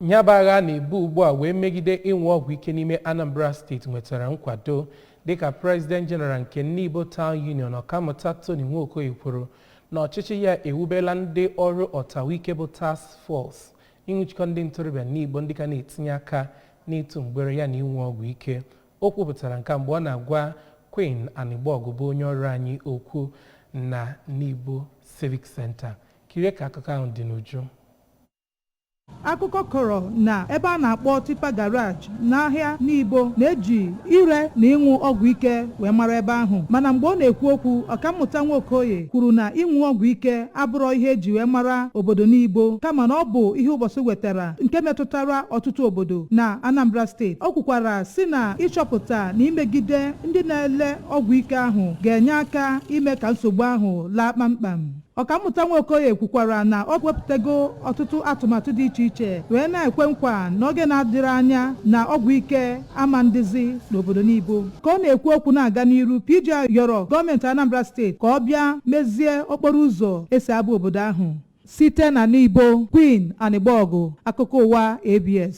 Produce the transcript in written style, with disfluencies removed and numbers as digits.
Nyabagha na-ebu ugbu a wee megide ịnwe ọgwụ ike n'ime Anambra steeti nwetara nkwado dịka President General nke Nibo Town Union Okamuta Nwokoye kwuru na ọchịchị ya ewubela ndị ọrụ ọtawike bụ task force ịnwụchikọ ndị ntorobịa n'Igbo ndị ka na-etinye aka n'ịtụ mgbere ya na inwe ọgwụ ike. O kwupụtara nke mgbe ọ na-agwa Queen Anigbogu bụ onye ọrụ anyị okwu na Nibo Civic Center. Kirie ka akụkọ ahụ dị n'uju. Akụkọ kọrọ na ebe a na-akpọ Tipa Garage n'ahịa Nibo na-eji ire na ịṅụ ọgwụ ike wee mara ebe ahụ, mana mgbe ọ na-ekwu okwu Okamuta Nwokoye kwuru na ịṅụ ọgwụ ike abụrọ ihe eji wee mara obodo Nibo kama na ọ bụ ihe ụbọchị wetara nke metụtara ọtụtụ obodo na Anambra steeti. O kwukwara si na ịchọpụta na imegide ndị na-ele ọgwụ ike ahụ ga-enye aka ime ka nsogbu ahụ laa kpamkpam. Okamuta Nwokoye kwukwara na ọ wepụtago ọtụtụ atụmatụ dị iche iche wee na-ekwe nkwa n'oge na-adịrị anya na ọgwụ ike ama ndizi n'obodo Nibo. Ka ọ na-ekwu okwu na-aga n'iru, PJ yọrọ gọọmenti Anambra steeti ka ọ bịa mezie okporo ụzọ esi abụ obodo ahụ. Site na Nibo, Queen Anigbogu, akụkọ ụwa ABS.